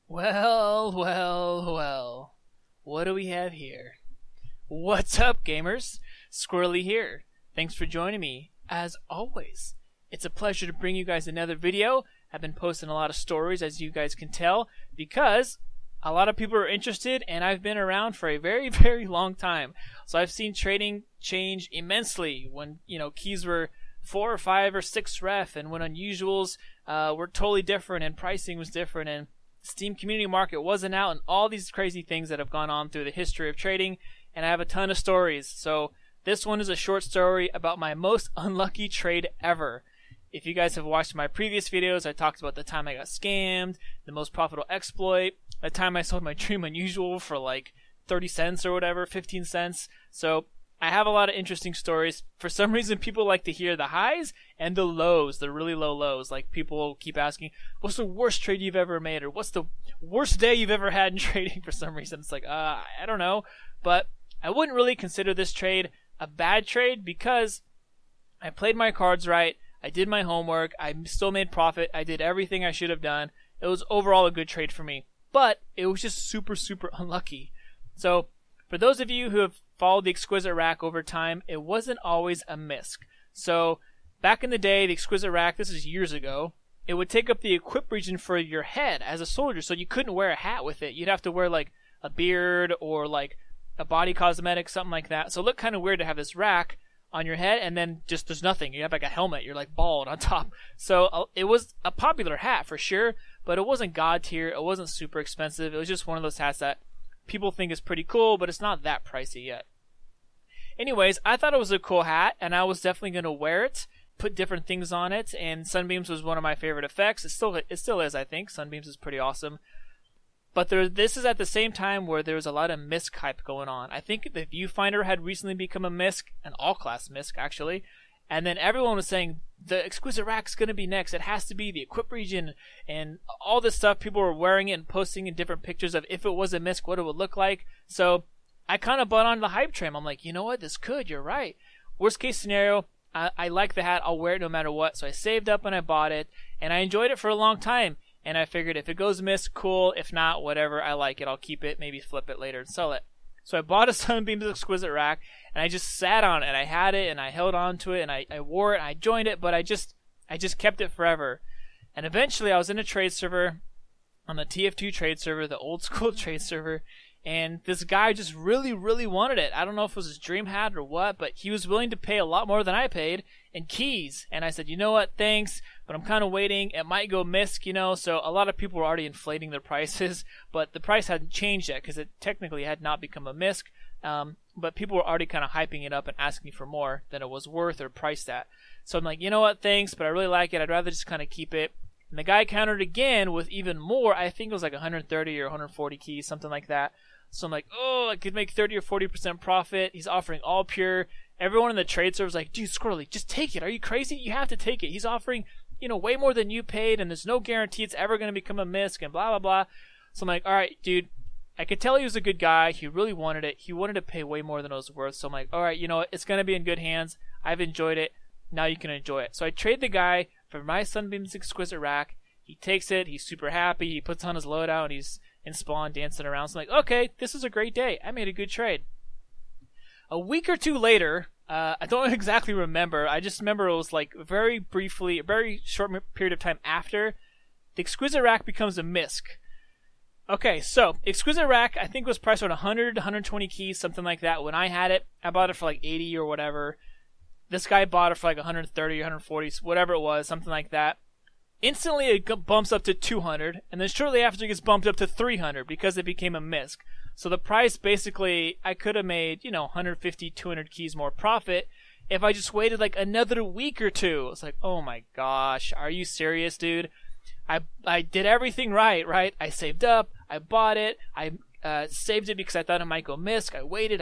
Well, well, well. What do we have here? What's up, gamers? Squirrely here. Thanks for joining me. As always, it's a pleasure to bring you guys another video. I've been posting a lot of stories, as you guys can tell, because a lot of people are interested, and I've been around for a very, very long time. So I've seen trading change immensely when, keys were 4 or 5 or 6 ref, and when unusuals were totally different, and pricing was different, and Steam community market wasn't out, and all these crazy things that have gone on through the history of trading, and I have a ton of stories. So this one is a short story about my most unlucky trade ever. If you guys have watched my previous videos, I talked about the time I got scammed, the most profitable exploit, the time I sold my Dream Unusual for like 30 cents or whatever, 15 cents. So I have a lot of interesting stories. For some reason, people like to hear the highs and the lows, the really low lows. Like, people keep asking, what's the worst trade you've ever made? Or what's the worst day you've ever had in trading? For some reason, it's like, I don't know. But I wouldn't really consider this trade a bad trade because I played my cards right. I did my homework. I still made profit. I did everything I should have done. It was overall a good trade for me. But it was just super, super unlucky. So for those of you who have followed the Exquisite Rack over time, it wasn't always a misc. So back in the day, the Exquisite Rack, this is years ago, it would take up the equip region for your head as a soldier, so you couldn't wear a hat with it. You'd have to wear like a beard or like a body cosmetic, something like that. So it looked kind of weird to have this rack on your head and then just there's nothing. You have like a helmet, you're like bald on top. So it was a popular hat for sure, but it wasn't god tier, it wasn't super expensive. It was just one of those hats that people think is pretty cool, but it's not that pricey yet. Anyways, I thought it was a cool hat, and I was definitely going to wear it, put different things on it, and Sunbeams was one of my favorite effects. It still is, I think. Sunbeams is pretty awesome. But this is at the same time where there was a lot of misc hype going on. I think the Viewfinder had recently become a misc, an all-class misc, actually, and then everyone was saying, the Exquisite Rack's going to be next. It has to be the equip region, and all this stuff. People were wearing it and posting in different pictures of if it was a misc, what it would look like. So I kind of bought onto the hype train. I'm like, you know what? This could. You're right. Worst case scenario, I like the hat. I'll wear it no matter what. So I saved up and I bought it, and I enjoyed it for a long time. And I figured if it goes misc, cool. If not, whatever. I like it. I'll keep it. Maybe flip it later and sell it. So I bought a Sunbeams Exquisite Rack, and I just sat on it. And I had it, and I held on to it, and I wore it, and I joined it, but I just kept it forever. And eventually, I was in a trade server, on the TF2 trade server, the old school trade server, and this guy just really, really wanted it. I don't know if it was his dream hat or what, but he was willing to pay a lot more than I paid in keys. And I said, you know what, thanks, but I'm kind of waiting. It might go misc, so a lot of people were already inflating their prices, but the price hadn't changed yet because it technically had not become a misc. But people were already kind of hyping it up and asking for more than it was worth or priced at. So I'm like, you know what, thanks, but I really like it. I'd rather just kind of keep it. And the guy countered again with even more. I think it was like 130 or 140 keys, something like that. So I'm like, oh, I could make 30 or 40% profit. He's offering all pure. Everyone in the trade server was like, dude, Squirrely, just take it. Are you crazy? You have to take it. He's offering, way more than you paid, and there's no guarantee it's ever going to become a misc, and blah, blah, blah. So I'm like, all right, dude. I could tell he was a good guy. He really wanted it. He wanted to pay way more than it was worth. So I'm like, all right, you know what? It's going to be in good hands. I've enjoyed it. Now you can enjoy it. So I trade the guy for my Sunbeams Exquisite Rack. He takes it. He's super happy. He puts on his loadout, and he's in spawn dancing around. So I'm like, okay, this is a great day. I made a good trade. A week or two later, I don't exactly remember. I just remember it was like very briefly, a very short period of time after, the Exquisite Rack becomes a misc. Okay, so Exquisite Rack I think was priced around 100, 120 keys, something like that. When I had it, I bought it for like 80 or whatever. This guy bought it for like 130, 140, whatever it was, something like that. Instantly it bumps up to 200, and then shortly after it gets bumped up to 300 because it became a misc. So the price basically, I could have made, 150, 200 keys more profit if I just waited like another week or two. It's like, oh my gosh, are you serious, dude? I did everything right? I saved up, I bought it, I saved it because I thought it might go misc. I waited,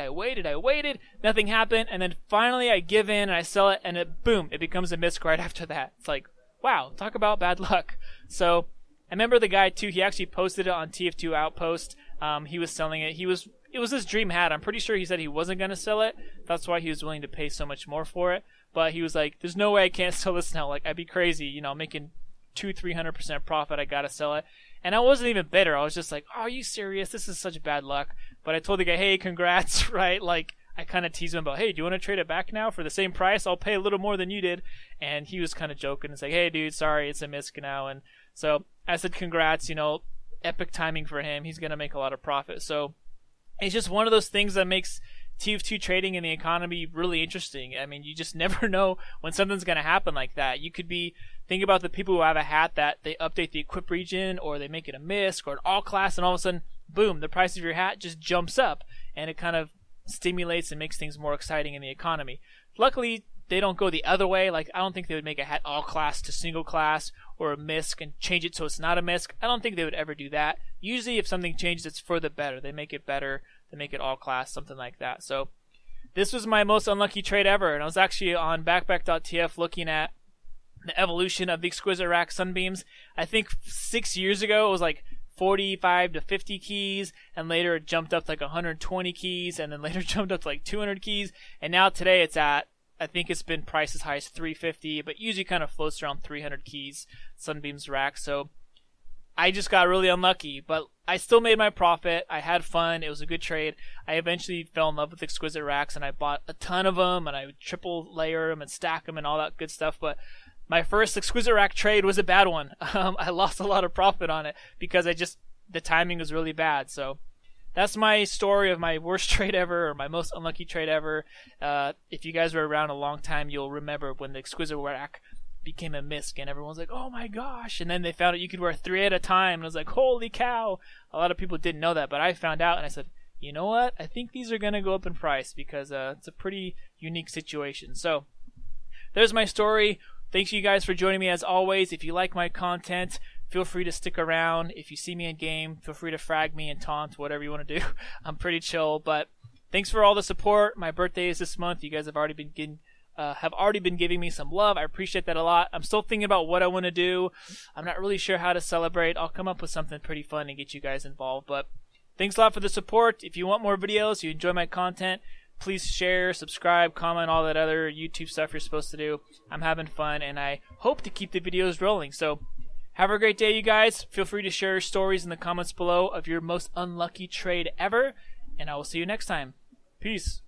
nothing happened, and then finally I give in and I sell it, and boom, it becomes a misc right after that. It's like, wow, talk about bad luck. So I remember the guy too, he actually posted it on TF2 Outpost. He was selling it. It was his dream hat. I'm pretty sure he said he wasn't going to sell it. That's why he was willing to pay so much more for it. But he was like, there's no way I can't sell this now. Like, I'd be crazy, making 200-300% profit. I got to sell it. And I wasn't even bitter. I was just like, oh, are you serious? This is such bad luck. But I told the guy, hey, congrats, right? Like, I kind of teased him about, hey, do you want to trade it back now for the same price? I'll pay a little more than you did. And he was kind of joking and saying, hey, dude, sorry, it's a misc now. And so I said, congrats, you know, epic timing for him. He's going to make a lot of profit. So it's just one of those things that makes TF2 trading in the economy really interesting. I mean, you just never know when something's going to happen like that. You could be, think about the people who have a hat that they update the equip region, or they make it a misc or an all class, and all of a sudden, boom, the price of your hat just jumps up, and it kind of stimulates and makes things more exciting in the economy. Luckily, they don't go the other way. Like, I don't think they would make a hat all class to single class, or a misc and change it so it's not a misc. I don't think they would ever do that. Usually if something changes, it's for the better. They make it better. They make it all class, something like that. So this was my most unlucky trade ever. And I was actually on backpack.tf looking at the evolution of the exquisite rack sunbeams. I think 6 years ago it was like 45 to 50 keys, and later it jumped up to like 120 keys, and then later jumped up to like 200 keys, and now today it's at, I think it's been priced as high as 350, but usually kind of floats around 300 keys, Sunbeams rack. So I just got really unlucky, but I still made my profit. I had fun. It was a good trade. I eventually fell in love with exquisite racks, and I bought a ton of them, and I would triple layer them and stack them and all that good stuff. But my first exquisite rack trade was a bad one. I lost a lot of profit on it because the timing was really bad. So that's my story of my worst trade ever, or my most unlucky trade ever. If you guys were around a long time, you'll remember when the exquisite rack became a misc, and everyone's like, oh my gosh. And then they found out you could wear 3 at a time, and I was like, holy cow. A lot of people didn't know that, but I found out, and I said, you know what? I think these are going to go up in price, because it's a pretty unique situation. So there's my story. Thanks you guys for joining me as always. If you like my content, feel free to stick around. If you see me in game, feel free to frag me and taunt, whatever you want to do. I'm pretty chill, but thanks for all the support. My birthday is this month. You guys have already been giving me some love. I appreciate that a lot. I'm still thinking about what I want to do. I'm not really sure how to celebrate. I'll come up with something pretty fun and get you guys involved. But thanks a lot for the support. If you want more videos, you enjoy my content, please share, subscribe, comment, all that other YouTube stuff you're supposed to do. I'm having fun, and I hope to keep the videos rolling. So have a great day, you guys. Feel free to share stories in the comments below of your most unlucky trade ever, and I will see you next time. Peace.